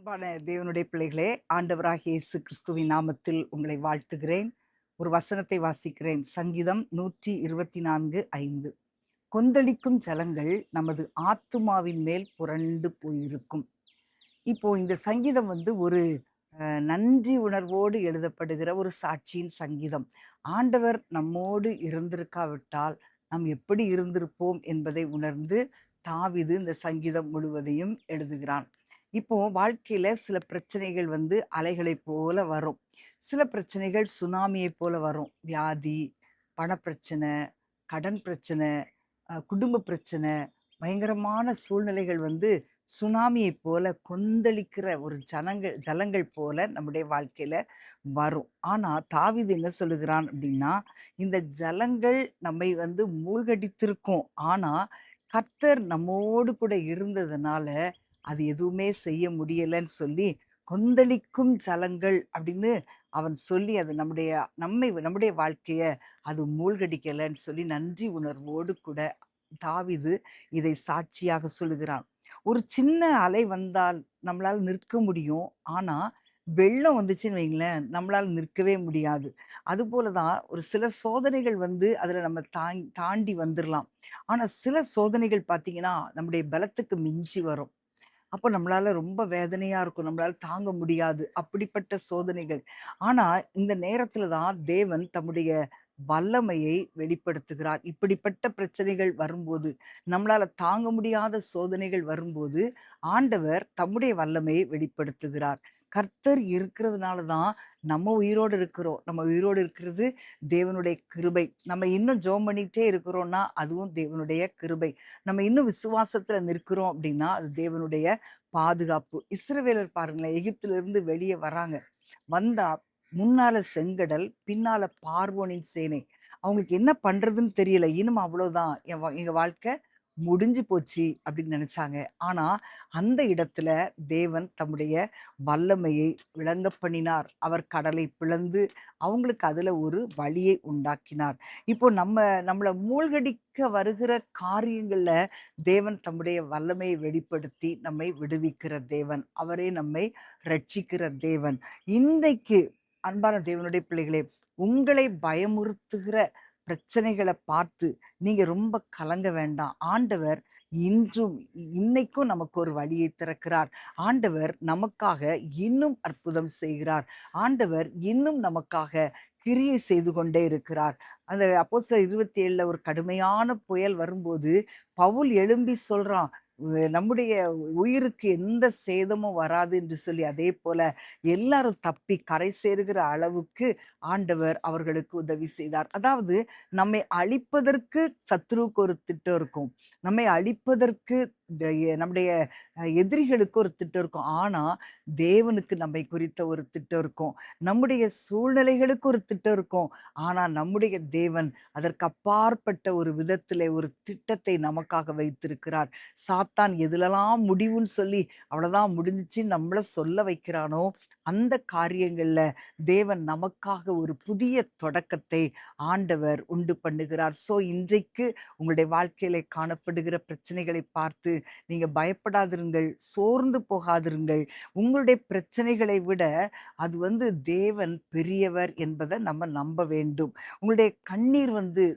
அன்பான தேவனுடைய பிள்ளைகளே, ஆண்டவராகிய இயேசு கிறிஸ்துவின் நாமத்தில் உங்களை வாழ்த்துகிறேன். ஒரு வசனத்தை வாசிக்கிறேன். சங்கீதம் 124:5. கொந்தளிக்கும் ஜலங்கள் நமது ஆத்துமாவின் மேல் புரண்டு போயிருக்கும். இப்போ இந்த சங்கீதம் ஒரு நன்றி உணர்வோடு எழுதப்படுகிற ஒரு சாட்சியின் சங்கீதம். ஆண்டவர் நம்மோடு இருந்திருக்காவிட்டால் நாம் எப்படி இருந்திருப்போம் என்பதை உணர்ந்து தாவீது இந்த சங்கீதம் முழுவதையும் எழுதுகிறான். இப்போ வாழ்க்கையில சில பிரச்சனைகள் அலைகளைப் போல வரும். சில பிரச்சனைகள் சுனாமியைப் போல வரும். வியாதி, பணப்பிரச்சனை, கடன் பிரச்சனை, குடும்ப பிரச்சனை, பயங்கரமான சூழ்நிலைகள் சுனாமியைப் போல கொந்தளிக்கிற ஒரு ஜலங்கள் போல நம்முடைய வாழ்க்கையில வரும். ஆனா தாவீது என்ன சொல்லுகிறான் அப்படின்னா, இந்த ஜலங்கள் நம்மை மூழ்கடித்திருக்கும். ஆனா கர்த்தர் நம்மோடு கூட இருந்ததுனால அது எதுவுமே செய்ய முடியலன்னு சொல்லி, கொந்தளிக்கும் ஜலங்கள் அப்படின்னு அவன் சொல்லி அது நம்முடைய வாழ்க்கைய அது மூழ்கடிக்கலன்னு சொல்லி நன்றி உணர்வோடு கூட தாவீது இதை சாட்சியாக சொல்லுகிறான். ஒரு சின்ன அலை வந்தால் நம்மளால நிற்க முடியும். ஆனா, வெள்ளம் வந்துச்சுன்னு வைங்களேன், நம்மளால நிற்கவே முடியாது. அதுபோல தான் ஒரு சில சோதனைகள் அதுல நம்ம தாண்டி வந்துரலாம். ஆனா, சில சோதனைகள் பார்த்தீங்கன்னா, நம்முடைய பலத்துக்கு மிஞ்சி வரும். அப்போ நம்மளால ரொம்ப வேதனையா இருக்கும். நம்மளால தாங்க முடியாது. அப்படிப்பட்ட சோதனைகள். ஆனா, இந்த நேரத்தில தான் தேவன் தம்முடைய வல்லமையை வெளிப்படுத்துகிறார். இப்படிப்பட்ட பிரச்சனைகள் வரும்போது, நம்மளால தாங்க முடியாத சோதனைகள் வரும்போது, ஆண்டவர் தம்முடைய வல்லமையை வெளிப்படுத்துகிறார். கர்த்தர் இருக்கிறதுனால தான் நம்ம உயிரோடு இருக்கிறோம். நம்ம உயிரோடு இருக்கிறது தேவனுடைய கிருபை. நம்ம இன்னும் ஜெபம் பண்ணிக்கிட்டே இருக்கிறோம்னா, அதுவும் தேவனுடைய கிருபை. நம்ம இன்னும் விசுவாசத்துல நிற்கிறோம் அப்படின்னா, அது தேவனுடைய பாதுகாப்பு. இஸ்ரவேலர் பாருங்களேன், எகிப்திலிருந்து வெளிய வராங்க. வந்தா முன்னால செங்கடல், பின்னால பார்வோனின் சேனை. அவங்களுக்கு என்ன பண்றதுன்னு தெரியல. இனிமே அவ்வளோதான். எங்க வாழ்க்கை முடிஞ்சு போச்சு அப்படின்னு நெனச்சாங்க. ஆனா, அந்த இடத்துல தேவன் தம்முடைய வல்லமையை விளங்க பண்ணினார். அவர் கடலை பிளந்து, அவங்களுக்கு அதுல ஒரு வழியை உண்டாக்கினார். இப்போ நம்மள மூழ்கடிக்க வருகிற காரியங்கள்ல தேவன் தம்முடைய வல்லமையை வெளிப்படுத்தி நம்மை விடுவிக்கிற தேவன். அவரே நம்மை ரட்சிக்கிற தேவன். இன்றைக்கு அன்பான தேவனுடைய பிள்ளைகளே, உங்களை பயமுறுத்துகிற பிரச்சனைகள பார்த்து நீங்க ரொம்ப கலங்க வேண்டாம். ஆண்டவர் இன்றும் இன்னைக்கும் நமக்கு ஒரு வழியை திறக்கிறார். ஆண்டவர் நமக்காக இன்னும் அற்புதம் செய்கிறார். ஆண்டவர் இன்னும் நமக்காக கிரியை செய்து கொண்டே இருக்கிறார். அந்த அப்போஸ்தலர் 27ல ஒரு கடுமையான புயல் வரும்போது, பவுல் எழும்பி சொல்றான், நம்முடைய உயிருக்கு எந்த சேதமும் வராது என்று சொல்லி, அதேபோல எல்லாரும் தப்பி கரை சேருகிற அளவுக்கு ஆண்டவர் அவர்களுக்கு உதவி செய்தார். அதாவது நம்மை அழிப்பதற்கு சத்துருவுக்கு ஒரு திட்டம் இருக்கும். நம்மை அழிப்பதற்கு நம்முடைய எதிரிகளுக்கு ஒரு திட்டம் இருக்கும். ஆனா, தேவனுக்கு நம்மை குறித்த ஒரு திட்டம் இருக்கும். நம்முடைய சூழ்நிலைகளுக்கு ஒரு திட்டம் இருக்கும். ஆனா, நம்முடைய தேவன் அதற்கு அப்பாற்பட்ட ஒரு விதத்திலே ஒரு திட்டத்தை நமக்காக வைத்திருக்கிறார். சாத்தான் எதுலலாம் முடிவுன்னு சொல்லி, அவ்வளோதான் முடிஞ்சுச்சுன்னு நம்மள சொல்ல வைக்கிறானோ, அந்த காரியங்கள்ல தேவன் நமக்காக ஒரு புதிய தொடக்கத்தை ஆண்டவர் உண்டு பண்ணுகிறார். இன்றைக்கு உங்களுடைய வாழ்க்கையிலே காணப்படுகிற பிரச்சனைகளை பார்த்து நீங்க பயப்படாதிருங்கள், சோர்ந்து போகாதிருங்கள். உங்களுடைய பிரச்சனைகளை விட அது தேவன் பெரியவர் என்பதை நம்ம நம்ப வேண்டும். உங்களுடைய கண்ணீர்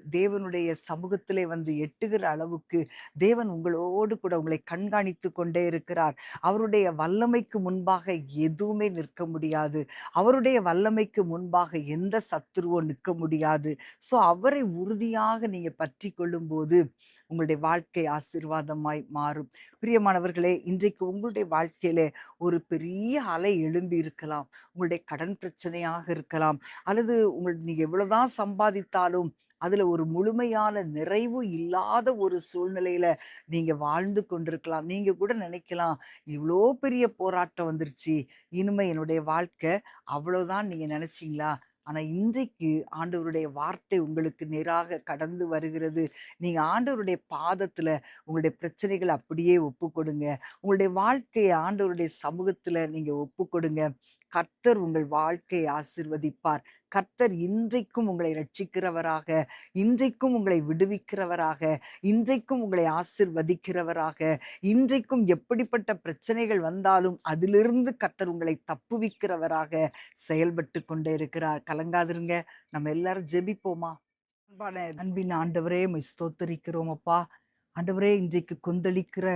தேவனுடைய சமூகத்திலே எட்டுகிற அளவுக்கு தேவன் உங்களோடு கூட உங்களை கண்காணித்துக் கொண்டே இருக்கிறார். அவருடைய வல்லமைக்கு முன்பாக எதுவுமே நிற்க முடியாது. அவருடைய வல்லமைக்கு முன்பாக எந்த சத்துருவும் நிற்க முடியாது. அவரை உறுதியாக நீங்க பற்றிக் கொள்ளும்போது உங்களுடைய வாழ்க்கை ஆசீர்வாதமாய் மாறும். பிரியமானவர்களே, இன்றைக்கு உங்களுடைய வாழ்க்கையிலே ஒரு பெரிய அலை எழும்பி இருக்கலாம். உங்களுடைய கடன் பிரச்சனையாக இருக்கலாம். அல்லது நீங்க எவ்வளவுதான் சம்பாதித்தாலும் அதுல ஒரு முழுமையான நிறைவு இல்லாத ஒரு சூழ்நிலையில நீங்க வாழ்ந்து கொண்டிருக்கலாம். நீங்க கூட நினைக்கலாம், இவ்ளோ பெரிய போராட்டம் வந்துருச்சு. இனிமே என்னுடைய வாழ்க்கை அவ்வளோதான் நீங்க நினைச்சீங்களா? ஆனா இன்றைக்கு ஆண்டவருடைய வார்த்தை உங்களுக்கு நேராக கடந்து வருகிறது. நீங்க ஆண்டவருடைய பாதத்துல உங்களுடைய பிரச்சனைகள அப்படியே ஒப்புக்கொடுங்க. உங்களுடைய வாழ்க்கைய ஆண்டவருடைய சமூகத்துல நீங்க ஒப்புக்கொடுங்க. கர்த்தர் உங்கள் வாழ்க்கையை ஆசீர்வதிப்பார். கர்த்தர் இன்றைக்கும் உங்களை ரட்சிக்கிறவராக, இன்றைக்கும் உங்களை விடுவிக்கிறவராக, இன்றைக்கும் உங்களை ஆசிர்வதிக்கிறவராக, இன்றைக்கும் எப்படிப்பட்ட பிரச்சனைகள் வந்தாலும் அதிலிருந்து கர்த்தர் உங்களை தப்புவிக்கிறவராக செயல்பட்டு கொண்டே இருக்கிறார். கலங்காதிருங்க. நம்ம எல்லாரும் ஜெபிப்போமா? அன்பான அன்பின் ஆண்டவரே, உம்மை ஸ்தோத்தரிக்கிறோம் அப்பா. ஆண்டவரே, இன்றைக்கு கொந்தளிக்கிற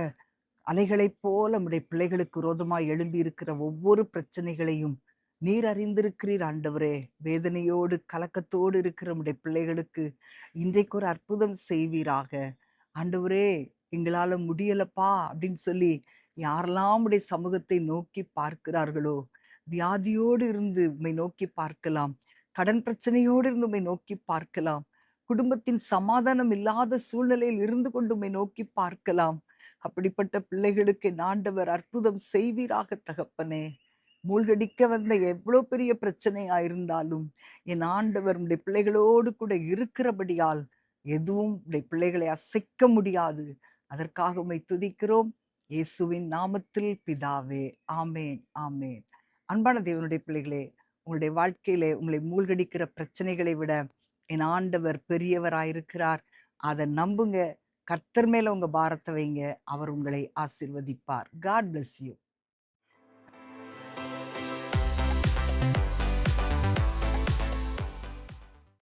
அலைகளைப் போல நம்முடைய பிள்ளைகளுக்கு விரோதமாய் எழும்பி இருக்கிற ஒவ்வொரு பிரச்சனைகளையும் நீர் அறிந்திருக்கிறீர் ஆண்டவரே. வேதனையோடு கலக்கத்தோடு இருக்கிற நம்முடைய பிள்ளைகளுக்கு இன்றைக்கு ஒரு அற்புதம் செய்வீராக. ஆண்டவரே, எங்களால முடியலப்பா அப்படின்னு சொல்லி யாரெல்லாம் உடைய சமூகத்தை நோக்கி பார்க்கிறார்களோ, வியாதியோடு இருந்து உம்மை நோக்கி பார்க்கலாம், கடன் பிரச்சனையோடு இருந்து உம்மை நோக்கி பார்க்கலாம், குடும்பத்தின் சமாதானம் இல்லாத சூழ்நிலையில் இருந்து கொண்டு உம்மை நோக்கி பார்க்கலாம். அப்படிப்பட்ட பிள்ளைகளுக்கு என் ஆண்டவர் அற்புதம் செய்வீராக தகப்பனே. மூழ்கடிக்க வந்த எவ்வளோ பெரிய பிரச்சனையா இருந்தாலும் என் ஆண்டவர் உடைய பிள்ளைகளோடு கூட இருக்கிறபடியால் எதுவும் உடைய பிள்ளைகளை அசைக்க முடியாது. அதற்காக உம்மை துதிக்கிறோம். இயேசுவின் நாமத்தில் பிதாவே. ஆமேன், ஆமேன். அன்பான தேவனுடைய பிள்ளைகளே, உங்களுடைய வாழ்க்கையிலே உங்களை மூழ்கடிக்கிற பிரச்சனைகளை விட என் ஆண்டவர் பெரியவராயிருக்கிறார். அதை நம்புங்க. கர்த்தர் மேல உங்க பாரத்தை வைங்க. அவர் உங்களை ஆசீர்வதிப்பார். God bless you.